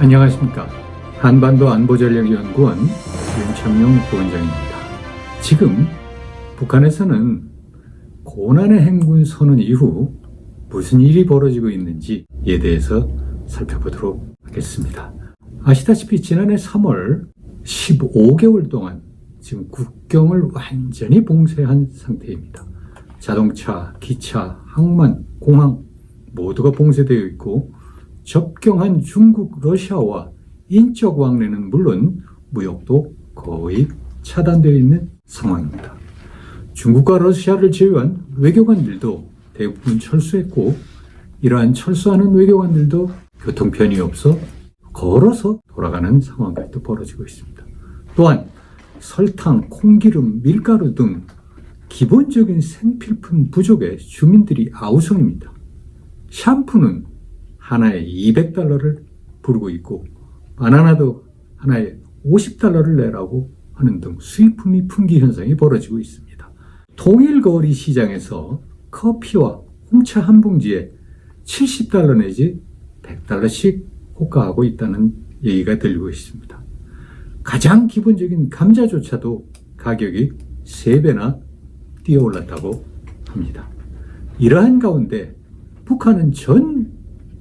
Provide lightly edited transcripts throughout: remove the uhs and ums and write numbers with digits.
안녕하십니까. 한반도 안보전략연구원 윤창용 부원장입니다. 지금 북한에서는 고난의 행군 선언 이후 무슨 일이 벌어지고 있는지에 대해서 살펴보도록 하겠습니다. 아시다시피 지난해 3월 15개월 동안 지금 국경을 완전히 봉쇄한 상태입니다. 자동차, 기차, 항만, 공항 모두가 봉쇄되어 있고 접경한 중국, 러시아와 인적 왕래는 물론 무역도 거의 차단되어 있는 상황입니다. 중국과 러시아를 제외한 외교관들도 대부분 철수했고 이러한 철수하는 외교관들도 교통편이 없어 걸어서 돌아가는 상황까지도 벌어지고 있습니다. 또한 설탕, 콩기름, 밀가루 등 기본적인 생필품 부족에 주민들이 아우성입니다. 샴푸는 하나에 $200를 부르고 있고 바나나도 하나에 $50를 내라고 하는 등 수입품이 품귀 현상이 벌어지고 있습니다. 통일거리 시장에서 커피와 홍차 한 봉지에 $70 내지 $100씩 호가하고 있다는 얘기가 들리고 있습니다. 가장 기본적인 감자조차도 가격이 3배나 뛰어올랐다고 합니다. 이러한 가운데 북한은 전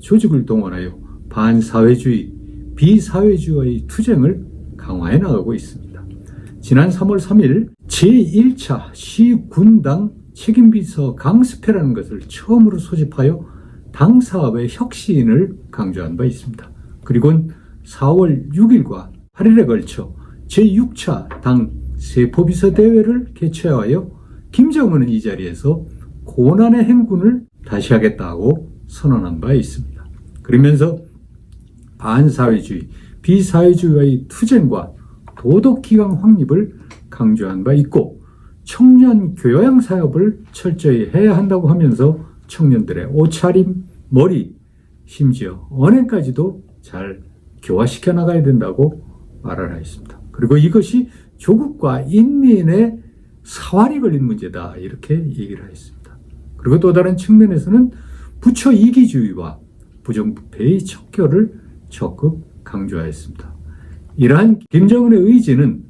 조직을 동원하여 반사회주의, 비사회주의와의 투쟁을 강화해 나가고 있습니다. 지난 3월 3일 제1차 시군당 책임비서 강습회라는 것을 처음으로 소집하여 당사업의 혁신을 강조한 바 있습니다. 그리고 4월 6일과 8일에 걸쳐 제6차 당 세포비서 대회를 개최하여 김정은은 이 자리에서 고난의 행군을 다시 하겠다고 선언한 바 있습니다. 그러면서 반사회주의, 비사회주의와의 투쟁과 도덕기강 확립을 강조한 바 있고 청년 교양 사업을 철저히 해야 한다고 하면서 청년들의 옷차림, 머리, 심지어 언행까지도 잘 교화시켜 나가야 된다고 말을 하였습니다. 그리고 이것이 조국과 인민의 사활이 걸린 문제다 이렇게 얘기를 하였습니다. 그리고 또 다른 측면에서는 부처 이기주의와 부정부패의 척결을 적극 강조하였습니다. 이러한 김정은의 의지는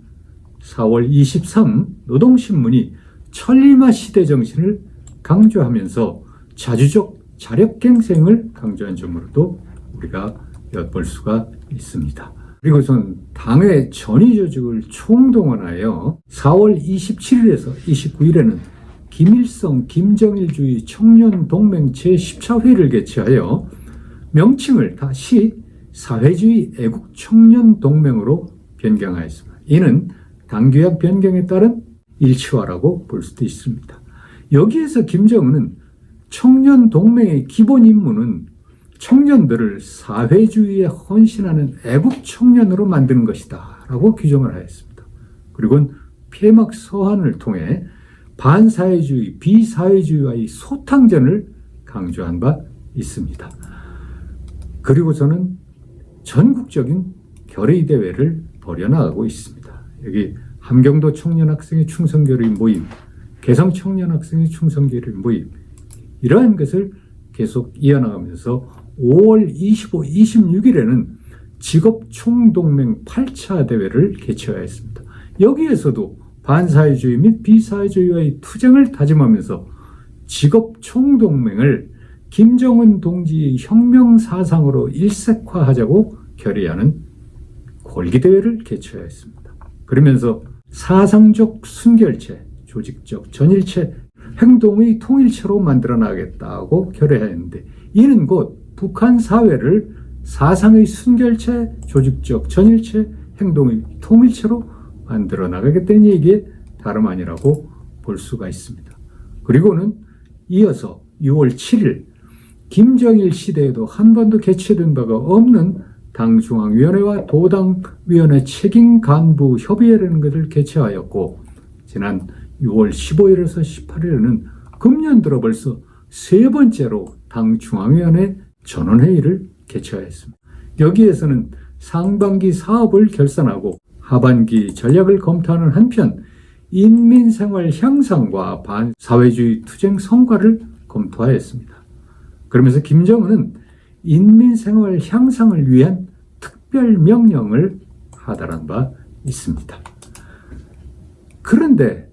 4월 23 노동신문이 천리마 시대 정신을 강조하면서 자주적 자력갱생을 강조한 점으로도 우리가 엿볼 수가 있습니다. 그리고선 당의 전위조직을 총동원하여 4월 27일에서 29일에는 김일성 김정일주의 청년동맹 제14회를 개최하여 명칭을 다시 사회주의 애국청년동맹으로 변경하였습니다. 이는 당규약 변경에 따른 일치화라고 볼 수도 있습니다. 여기에서 김정은은 청년동맹의 기본 임무는 청년들을 사회주의에 헌신하는 애국청년으로 만드는 것이다 라고 규정을 하였습니다. 그리고 폐막 서한을 통해 반사회주의, 비사회주의와의 소탕전을 강조한 바 있습니다. 그리고서는 전국적인 결의대회를 벌여나가고 있습니다. 여기 함경도 청년학생의 충성결의 모임, 개성 청년학생의 충성결의 모임 이러한 것을 계속 이어나가면서 5월 25, 26일에는 직업총동맹 8차 대회를 개최하였습니다. 여기에서도 반사회주의 및 비사회주의와의 투쟁을 다짐하면서 직업총동맹을 김정은 동지의 혁명사상으로 일색화하자고 결의하는 골기대회를 개최하였습니다. 그러면서 사상적 순결체, 조직적 전일체, 행동의 통일체로 만들어 나가겠다고 결의하였는데 이는 곧 북한 사회를 사상의 순결체, 조직적 전일체, 행동의 통일체로 만들어 나가겠다는 얘기에 다름 아니라고 볼 수가 있습니다. 그리고는 이어서 6월 7일 김정일 시대에도 한 번도 개최된 바가 없는 당중앙위원회와 도당위원회 책임 간부 협의회라는 것을 개최하였고 지난 6월 15일에서 18일에는 금년 들어 벌써 3번째로 당중앙위원회 전원회의를 개최하였습니다. 여기에서는 상반기 사업을 결산하고 하반기 전략을 검토하는 한편 인민생활 향상과 반사회주의 투쟁 성과를 검토하였습니다. 그러면서 김정은은 인민생활 향상을 위한 특별 명령을 하달한 바 있습니다. 그런데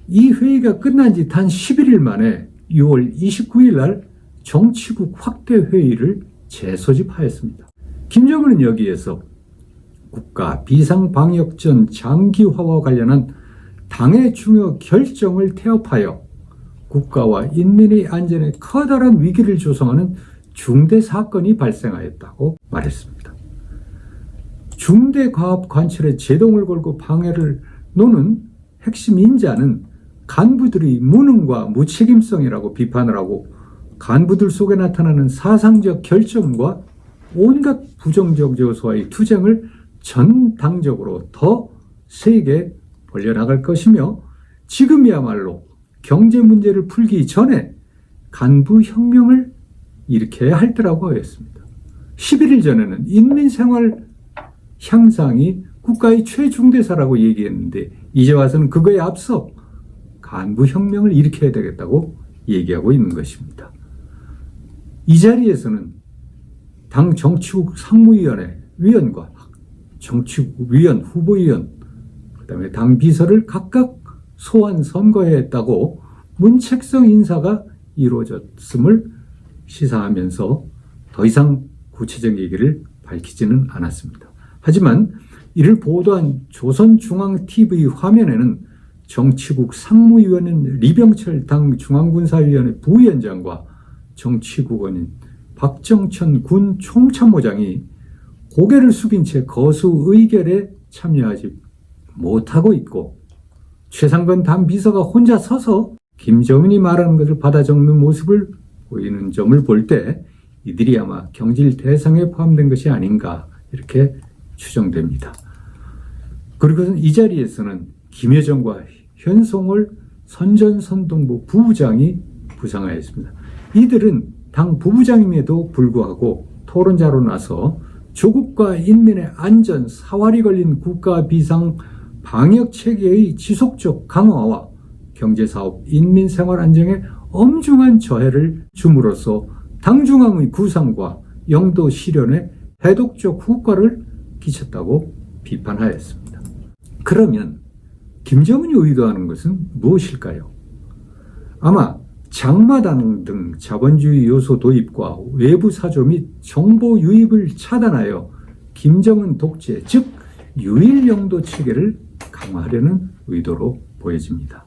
이 회의가 끝난 지 단 11일 만에 6월 29일 날 정치국 확대 회의를 재소집하였습니다. 김정은은 여기에서 국가 비상방역전 장기화와 관련한 당의 중요 결정을 태업하여 국가와 인민의 안전에 커다란 위기를 조성하는 중대 사건이 발생하였다고 말했습니다. 중대 과업 관철에 제동을 걸고 방해를 노는 핵심 인자는 간부들의 무능과 무책임성이라고 비판을 하고, 간부들 속에 나타나는 사상적 결점과 온갖 부정적 요소와의 투쟁을 전당적으로 더 세게 벌려나갈 것이며, 지금이야말로 경제 문제를 풀기 전에 간부 혁명을 일으켜야 할 때라고 하였습니다. 11일 전에는 인민생활 향상이 국가의 최중대사라고 얘기했는데, 이제 와서는 그거에 앞서 간부 혁명을 일으켜야 되겠다고 얘기하고 있는 것입니다. 이 자리에서는 당 정치국 상무위원회 위원과 정치국 위원, 후보위원, 그다음에 당 비서를 각각 소환 선거해야 했다고 문책성 인사가 이루어졌음을 시사하면서 더 이상 구체적 얘기를 밝히지는 않았습니다. 하지만 이를 보도한 조선중앙TV 화면에는 정치국 상무위원인 리병철 당 중앙군사위원회 부위원장과 정치국원인 박정천 군 총참모장이 고개를 숙인 채 거수 의결에 참여하지 못하고 있고, 최상건 당 비서가 혼자 서서 김정은이 말하는 것을 받아 적는 모습을 보이는 점을 볼 때 이들이 아마 경질 대상에 포함된 것이 아닌가 이렇게 추정됩니다. 그리고 이 자리에서는 김여정과 현송월 선전선동부 부부장이 부상하였습니다. 이들은 당 부부장임에도 불구하고 토론자로 나서 조국과 인민의 안전, 사활이 걸린 국가 비상 방역 체계의 지속적 강화와 경제사업, 인민생활 안정에 엄중한 저해를 줌으로써 당 중앙의 구상과 영도 실현에 해독적 후과를 끼쳤다고 비판하였습니다. 그러면 김정은이 의도하는 것은 무엇일까요? 아마 장마당 등 자본주의 요소 도입과 외부 사조 및 정보 유입을 차단하여 김정은 독재, 즉 유일 영도 체계를 강화하려는 의도로 보여집니다.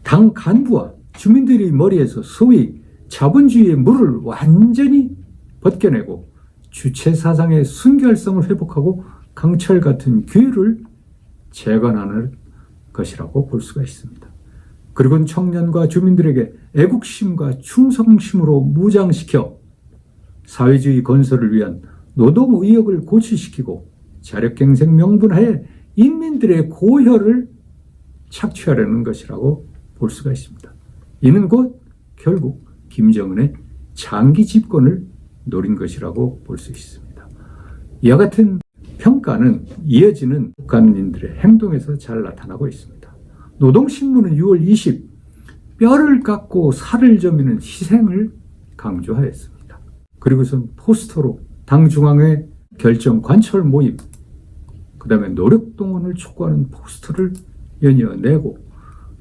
당 간부와 주민들의 머리에서 소위 자본주의의 물을 완전히 벗겨내고 주체 사상의 순결성을 회복하고 강철 같은 규율을 재건하는 것이라고 볼 수가 있습니다. 그리고 청년과 주민들에게 애국심과 충성심으로 무장시켜 사회주의 건설을 위한 노동의욕을 고취시키고 자력갱생 명분하에 인민들의 고혈을 착취하려는 것이라고 볼 수가 있습니다. 이는 곧 결국 김정은의 장기 집권을 노린 것이라고 볼 수 있습니다. 이와 같은 평가는 이어지는 북한인들의 행동에서 잘 나타나고 있습니다. 노동신문은 6월 20일 뼈를 깎고 살을 저미는 희생을 강조하였습니다. 그리고선 포스터로 당 중앙의 결정 관철 모임, 그 다음에 노력동원을 촉구하는 포스터를 연이어내고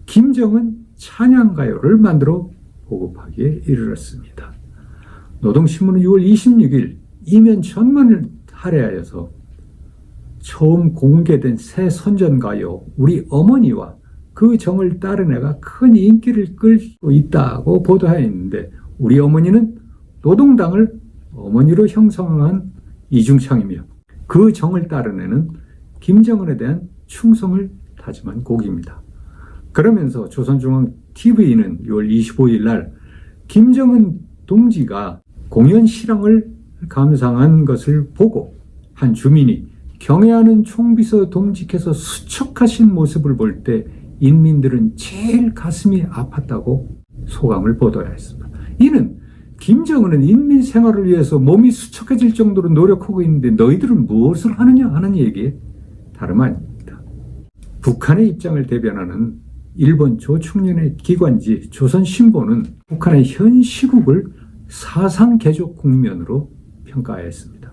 김정은 찬양가요를 만들어 보급하기에 이르렀습니다. 노동신문은 6월 26일 이면 전문을 할애하여서 처음 공개된 새 선전가요 우리 어머니와 그 정을 따른 애가 큰 인기를 끌고 있다고 보도하였는데, 우리 어머니는 노동당을 어머니로 형성한 이중창이며 그 정을 따른 애는 김정은에 대한 충성을 다짐한 곡입니다. 그러면서 조선중앙TV는 6월 25일 날 김정은 동지가 공연 실황을 감상한 것을 보고 한 주민이 경애하는 총비서 동지께서 수척하신 모습을 볼 때 인민들은 제일 가슴이 아팠다고 소감을 보도했습니다. 이는 김정은은 인민 생활을 위해서 몸이 수척해질 정도로 노력하고 있는데 너희들은 무엇을 하느냐 하는 얘기에 다름 아닙니다. 북한의 입장을 대변하는 일본 조총련의 기관지 조선신보는 북한의 현 시국을 사상개족 국면으로 평가하였습니다.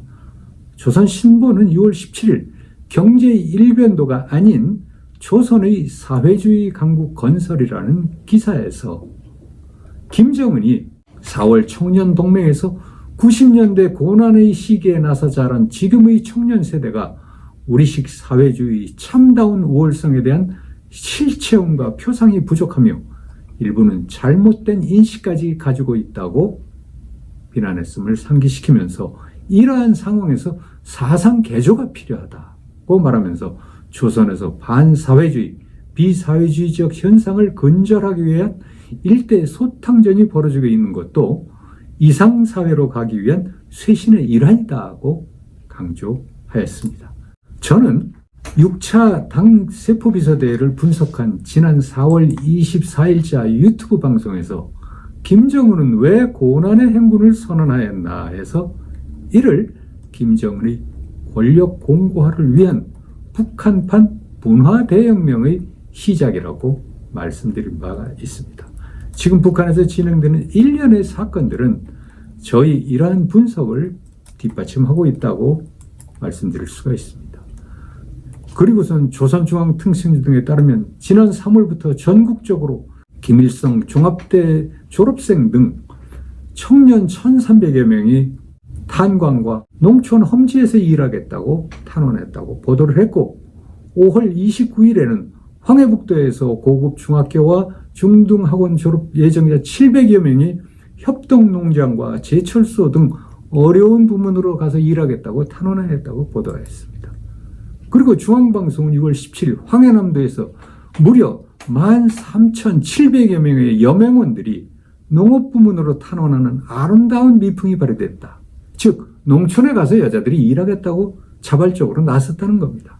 조선신보는 6월 17일 경제의 일변도가 아닌 조선의 사회주의 강국 건설이라는 기사에서 김정은이 4월 청년동맹에서 90년대 고난의 시기에 나서 자란 지금의 청년 세대가 우리식 사회주의 참다운 우월성에 대한 실체험과 표상이 부족하며 일부는 잘못된 인식까지 가지고 있다고 비난했음을 상기시키면서 이러한 상황에서 사상 개조가 필요하다고 말하면서 조선에서 반사회주의, 비사회주의적 현상을 근절하기 위한 일대 소탕전이 벌어지고 있는 것도 이상사회로 가기 위한 쇄신의 일환이다고 강조하였습니다. 저는 6차 당 세포비서대회를 분석한 지난 4월 24일자 유튜브 방송에서 김정은은 왜 고난의 행군을 선언하였나 해서 이를 김정은의 권력 공고화를 위한 북한판 분화 대혁명의 시작이라고 말씀드린 바가 있습니다. 지금 북한에서 진행되는 일련의 사건들은 저희 이러한 분석을 뒷받침하고 있다고 말씀드릴 수가 있습니다. 그리고선 조선중앙통신지 등에 따르면 지난 3월부터 전국적으로 김일성 종합대 졸업생 등 청년 1,300여 명이 탄광과 농촌 험지에서 일하겠다고 탄원했다고 보도를 했고 5월 29일에는 황해북도에서 고급 중학교와 중등학원 졸업 예정자 700여 명이 협동농장과 제철소 등 어려운 부문으로 가서 일하겠다고 탄원했다고 보도했습니다. 그리고 중앙방송은 6월 17일 황해남도에서 무려 13,700여 명의 여명원들이 농업부문으로 탄원하는 아름다운 미풍이 발휘됐다. 즉 농촌에 가서 여자들이 일하겠다고 자발적으로 나섰다는 겁니다.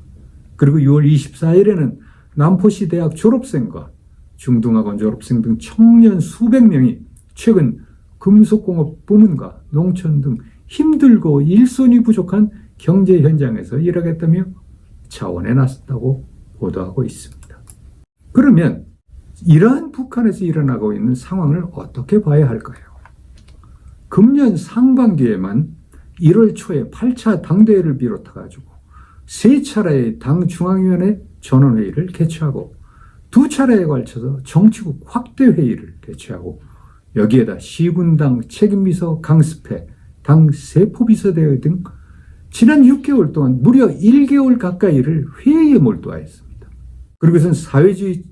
그리고 6월 24일에는 남포시 대학 졸업생과 중등학원 졸업생 등 청년 수백 명이 최근 금속공업 부문과 농촌 등 힘들고 일손이 부족한 경제 현장에서 일하겠다며 자원에 나섰다고 보도하고 있습니다. 그러면 이러한 북한에서 일어나고 있는 상황을 어떻게 봐야 할까요? 금년 상반기에만 1월 초에 8차 당대회를 비롯해가지고 3차례의 당 중앙위원회 전원회의를 개최하고 2차례에 걸쳐서 정치국 확대회의를 개최하고 여기에다 시군당 책임비서 강습회, 당 세포비서대회 등 지난 6개월 동안 무려 1개월 가까이를 회의에 몰두하였습니다. 그리고선 사회주의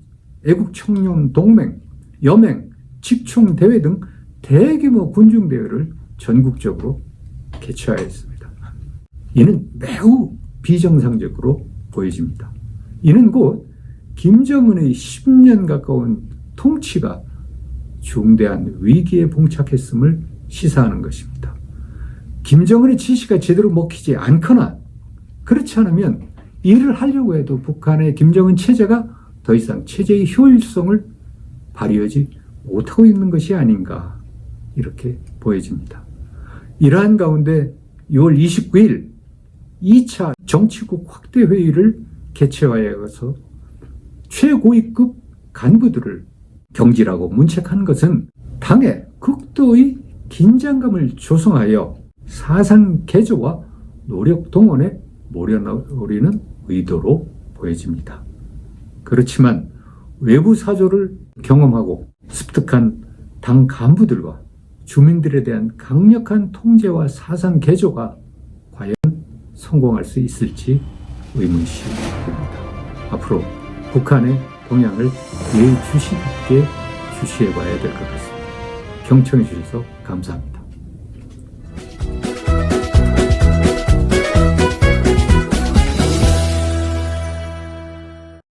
애국청년동맹, 여맹, 직총대회 등 대규모 군중대회를 전국적으로 개최하였습니다. 이는 매우 비정상적으로 보여집니다. 이는 곧 김정은의 10년 가까운 통치가 중대한 위기에 봉착했음을 시사하는 것입니다. 김정은의 지시가 제대로 먹히지 않거나 그렇지 않으면 일을 하려고 해도 북한의 김정은 체제가 더 이상 체제의 효율성을 발휘하지 못하고 있는 것이 아닌가 이렇게 보여집니다. 이러한 가운데 6월 29일 2차 정치국 확대회의를 개최하여서 최고위급 간부들을 경질하고 문책한 것은 당에 극도의 긴장감을 조성하여 사상 개조와 노력 동원에 몰여넣으려는 의도로 보여집니다. 그렇지만 외부 사조를 경험하고 습득한 당 간부들과 주민들에 대한 강력한 통제와 사상 개조가 과연 성공할 수 있을지 의문시 됩니다. 앞으로 북한의 동향을 예의주시 있게 주시해 봐야 될 것 같습니다. 경청해 주셔서 감사합니다.